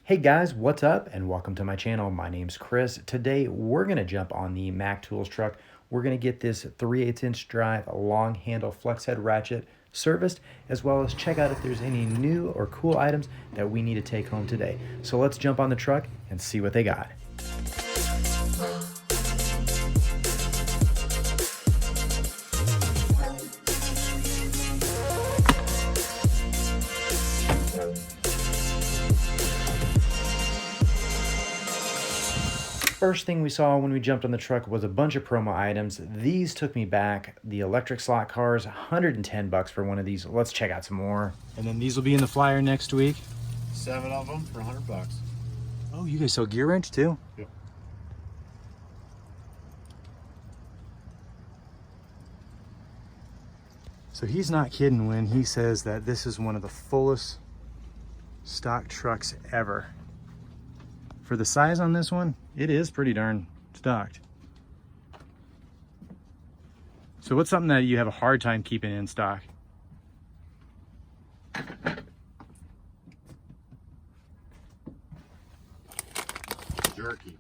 Hey guys, what's up and welcome to my channel. My name's Chris. Today we're going to jump on the Mac Tools truck. We're going to get this 3/8" drive long handle flex head ratchet serviced, as well as check out if there's any new or cool items that we need to take home today. So let's jump on the truck and see what they got. First thing we saw when we jumped on the truck was a bunch of promo items. These took me back. The electric slot cars, 110 bucks for one of these. Let's check out some more. And then these will be in the flyer next week. 7 of them for 100 bucks. Oh, you guys sell gear wrench too? Yep. So he's not kidding when he says that this is one of the fullest stock trucks ever. For the size on this one, it is pretty darn stocked. So what's something that you have a hard time keeping in stock? Jerky.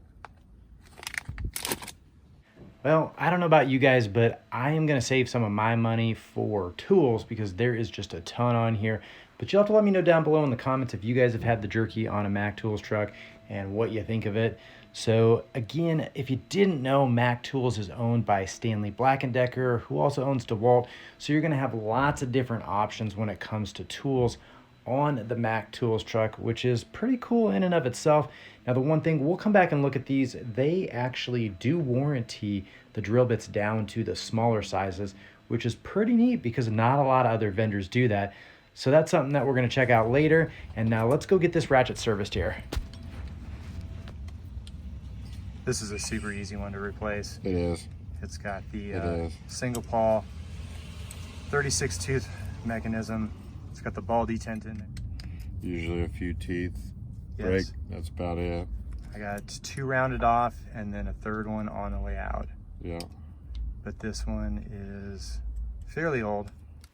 Well, I don't know about you guys, but I am going to save some of my money for tools because there is just a ton on here. But you'll have to let me know down below in the comments if you guys have had the jerky on a Mac Tools truck and what you think of it. So again, if you didn't know, Mac Tools is owned by Stanley Black & Decker, who also owns DeWalt. So you're going to have lots of different options when it comes to tools on the Mac Tools truck, which is pretty cool in and of itself. Now, the one thing, we'll come back and look at these. They actually do warranty the drill bits down to the smaller sizes, which is pretty neat because not a lot of other vendors do that. So that's something that we're going to check out later. And now let's go get this ratchet serviced here. This is a super easy one to replace. It is. It's got the single pawl 36 tooth mechanism. It's got the ball detent in it. Usually a few teeth. Yes. Break. That's about it. I got 2 rounded off and then a 3rd one on the way out. Yeah. But this one is fairly old.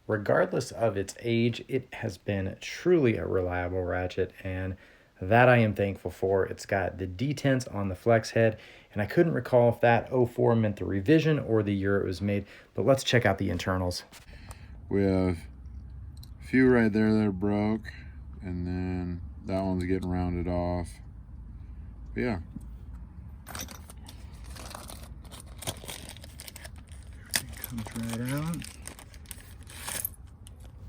Regardless of its age, it has been truly a reliable ratchet, and that I am thankful for. It's got the detents on the flex head, and I couldn't recall if that 04 meant the revision or the year it was made, but let's check out the internals. We have a few right there that are broke, and then that one's getting rounded off. But yeah. Comes right out.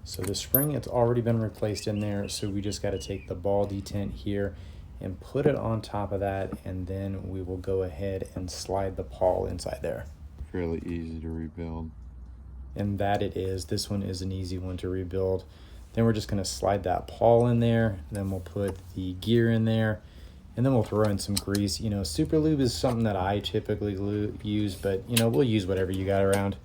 So the spring, it's already been replaced in there, so we just got to take the ball detent here and put it on top of that, and then we will go ahead and slide the pawl inside there. Fairly easy to rebuild. And that it is. This one is an easy one to rebuild. Then we're just going to slide that pawl in there, then we'll put the gear in there, and then we'll throw in some grease. You know, super lube is something that I typically use, but you know, we'll use whatever you got around.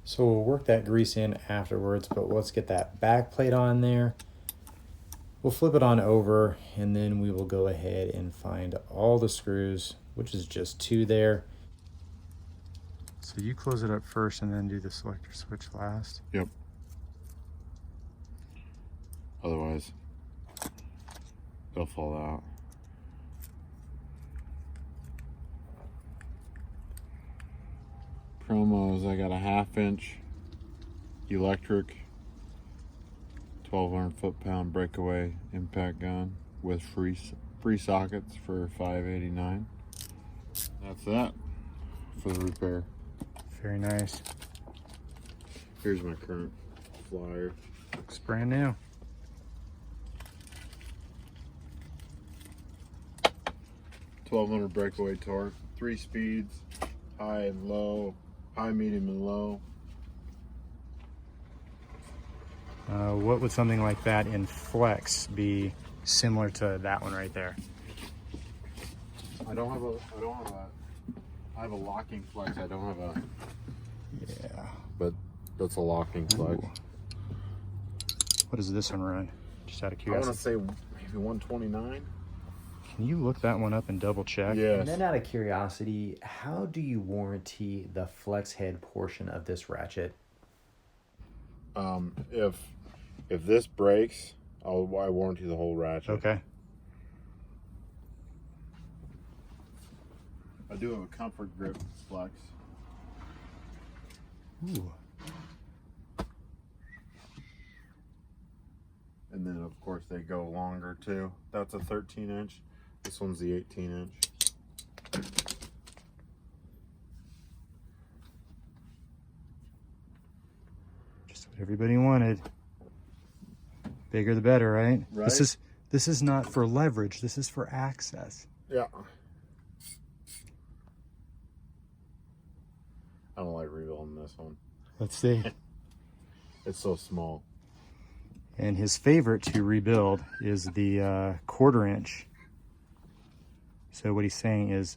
So we'll work that grease in afterwards, but let's get that back plate on there. We'll flip it on over, and then we will go ahead and find all the screws, which is just 2 there. So you close it up first and then do the selector switch last. Yep. Otherwise, they'll fall out. Promos, I got a 1/2 inch electric 1200 foot-pound breakaway impact gun with free sockets for $5.89. That's that for the repair. Very nice. Here's my current flyer. Looks brand new. $1,200 breakaway torque, 3 speeds, high and low, high, medium, and low. What would something like that in flex be similar to that one right there? I have a locking flex. I don't have a. Yeah. But that's a locking flex. Ooh. What does this one run? Just out of I curiosity. want to say maybe 129. Can you look that one up and double check? Yes. And then out of curiosity, how do you warranty the flex head portion of this ratchet? If this breaks, I warranty the whole ratchet. Okay. I do have a comfort grip flex. Ooh. And then of course they go longer too. That's a 13-inch. This one's the 18-inch. Just what everybody wanted. Bigger the better, right? Right. This is not for leverage. This is for access. Yeah. I don't like rebuilding this one. Let's see. It's so small. And his favorite to rebuild is the 1/4 inch. So what he's saying is,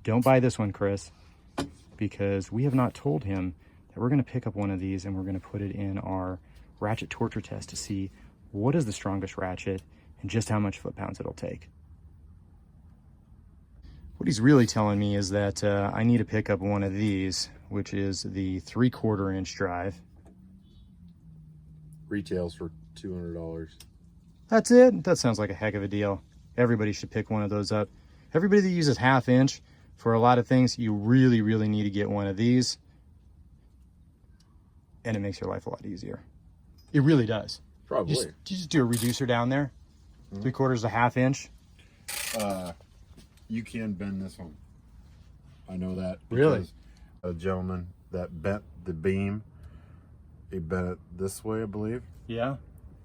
don't buy this one, Chris, because we have not told him that we're going to pick up one of these and we're going to put it in our ratchet torture test to see what is the strongest ratchet and just how much foot-pounds it'll take. What he's really telling me is that I need to pick up one of these, which is the 3/4 inch drive. Retails for $200. That's it. That sounds like a heck of a deal. Everybody should pick one of those up. Everybody that uses 1/2 inch for a lot of things, you really, really need to get one of these. And it makes your life a lot easier. It really does. Probably. You just do a reducer down there. 3/4 to 1/2 inch. You can bend this one. I know that. Really? A gentleman that bent the beam, he bent it this way, I believe. Yeah.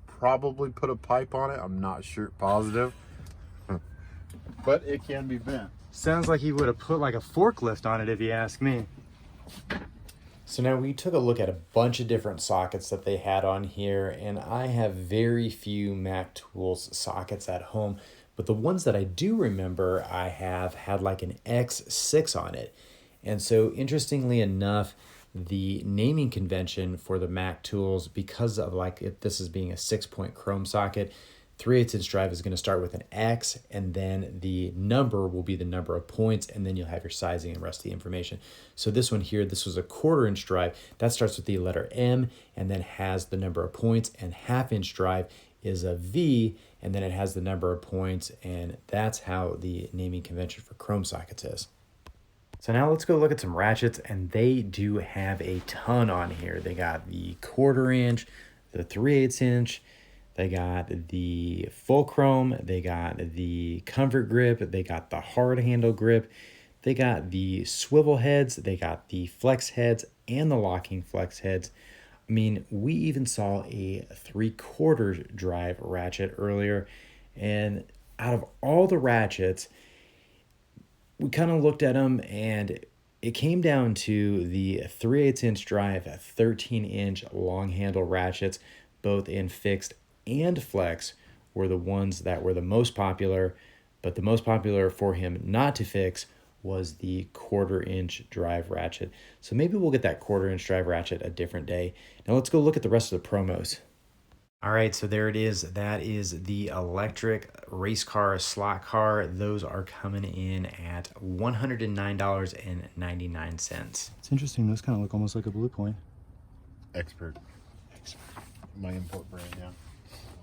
Probably put a pipe on it. I'm not sure, positive. But it can be bent. Sounds like he would have put like a forklift on it if you ask me. So now we took a look at a bunch of different sockets that they had on here, and I have very few Mac Tools sockets at home, but the ones that I do remember I have had like an X6 on it. And so interestingly enough, the naming convention for the Mac Tools, because of this is being a 6-point chrome socket, 3/8 inch drive is going to start with an X, and then the number will be the number of points, and then you'll have your sizing and rest of the information. So this one here, this was a 1/4 inch drive. That starts with the letter M and then has the number of points, and 1/2 inch drive is a V, and then it has the number of points, and that's how the naming convention for chrome sockets is. So now let's go look at some ratchets, and they do have a ton on here. They got the 1/4 inch, the 3/8 inch, they got the full chrome, they got the comfort grip, they got the hard handle grip, they got the swivel heads, they got the flex heads and the locking flex heads. I mean, we even saw a 3/4 drive ratchet earlier, and out of all the ratchets, we kind of looked at them and it came down to the 3/8 inch drive, 13 inch long handle ratchets, both in fixed and flex, were the ones that were the most popular, but the most popular for him not to fix was the 1/4 inch drive ratchet. So maybe we'll get that 1/4 inch drive ratchet a different day. Now let's go look at the rest of the promos. All right, so there it is. That is the electric race car slot car. Those are coming in at $109.99. It's interesting. Those kind of look almost like a Blue Point. Expert. My import brand, yeah.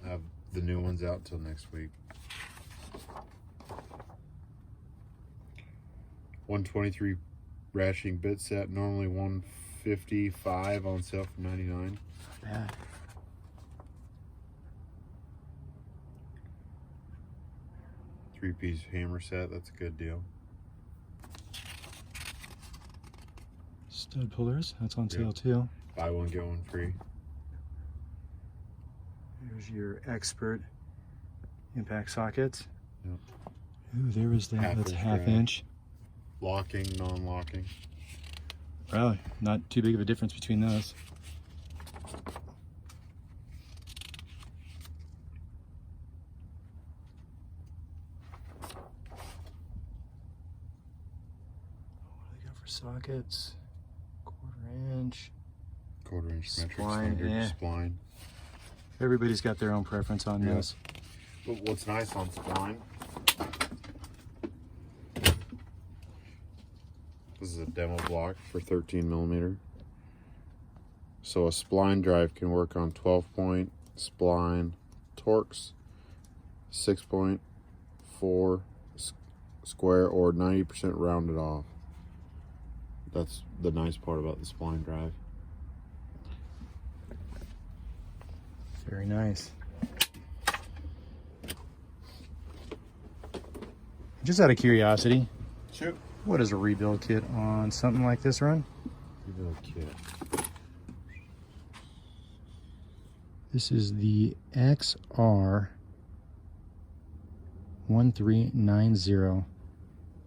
I'll have the new ones out till next week. 123 ratcheting bit set, normally 155, on sale for $99. Not bad. Three-piece hammer set, that's a good deal. Stud pullers, that's on sale Yep. too. Buy one, get one free. There's your expert impact sockets. Yep. Ooh, there is that. That's 1/2 inch. Locking, non-locking. Really, not too big of a difference between those. What do they got for sockets? 1/4 inch. 1/4 inch metric Spline, standard yeah. spline. Everybody's got their own preference on Yeah. this. But what's nice on spline, this is a demo block for 13 millimeter. So a spline drive can work on 12-point spline torques, 6.4 square, or 90% rounded off. That's the nice part about the spline drive. Very nice. Just out of curiosity, Shoot. what does a rebuild kit on something like this run? Rebuild kit. This is the XR 1390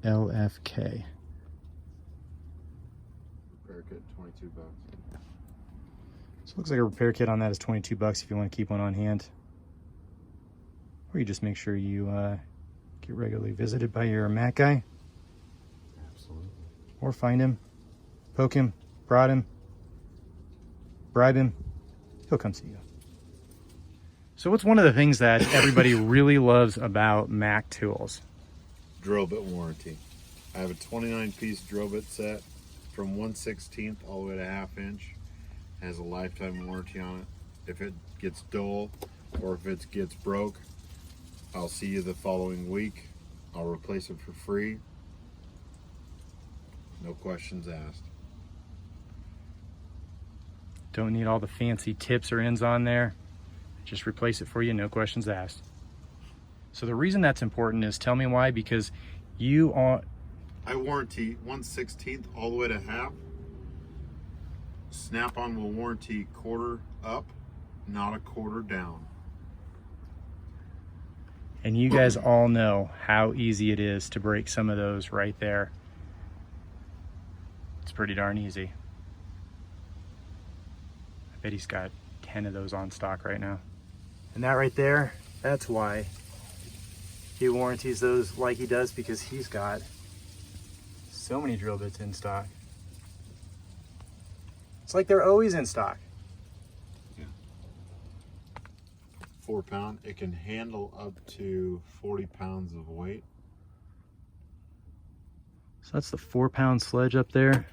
LFK. Repair kit, 22 bucks. So it looks like a repair kit on that is 22 bucks if you want to keep one on hand. Or you just make sure you get regularly visited by your Mac guy. Absolutely. Or find him, poke him, prod him, bribe him. He'll come see you. So what's one of the things that everybody really loves about Mac tools? Drill bit warranty. I have a 29-piece drill bit set from 1/16 all the way to 1/2 inch. It has a lifetime warranty on it. If it gets dull or if it gets broke, I'll see you the following week. I'll replace it for free. No questions asked. Don't need all the fancy tips or ends on there. Just replace it for you, no questions asked. So the reason that's important is, tell me why, because you are... I warranty 1/16 all the way to 1/2. Snap-on will warranty quarter up, not a quarter down. And you guys all know how easy it is to break some of those right there. It's pretty darn easy. I bet he's got 10 of those on stock right now. And that right there, that's why he warranties those like he does, because he's got so many drill bits in stock. It's like they're always in stock. 4-pound. It can handle up to 40 pounds of weight. So that's the 4-pound sledge up there.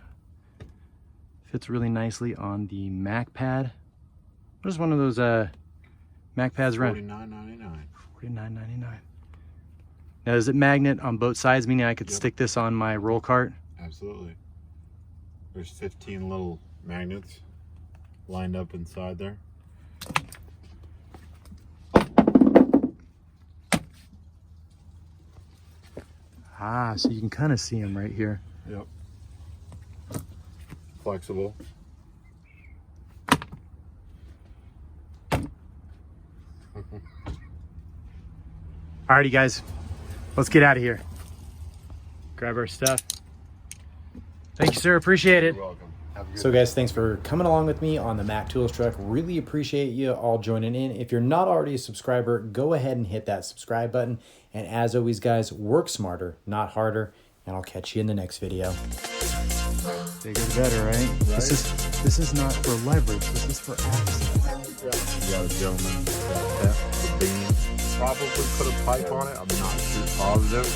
Fits really nicely on the Mac pad. What does one of those Mac pads run? $49.99. $49.99. Now, is it magnet on both sides, meaning I could stick this on my roll cart? Absolutely. There's 15 little magnets lined up inside there. Ah, so you can kind of see them right here. Yep. Flexible. Alrighty, guys, let's get out of here. Grab our stuff. Thank you, sir. Appreciate it. You're welcome. Have a good So guys, thanks for coming along with me on the Mac Tools truck. Really appreciate you all joining in. If you're not already a subscriber, go ahead and hit that subscribe button. And as always, guys, work smarter, not harder. And I'll catch you in the next video. Bigger the better, right? This is not for leverage. This is for access. You got a gentleman that the beam. Probably put a pipe on it. I'm not too positive.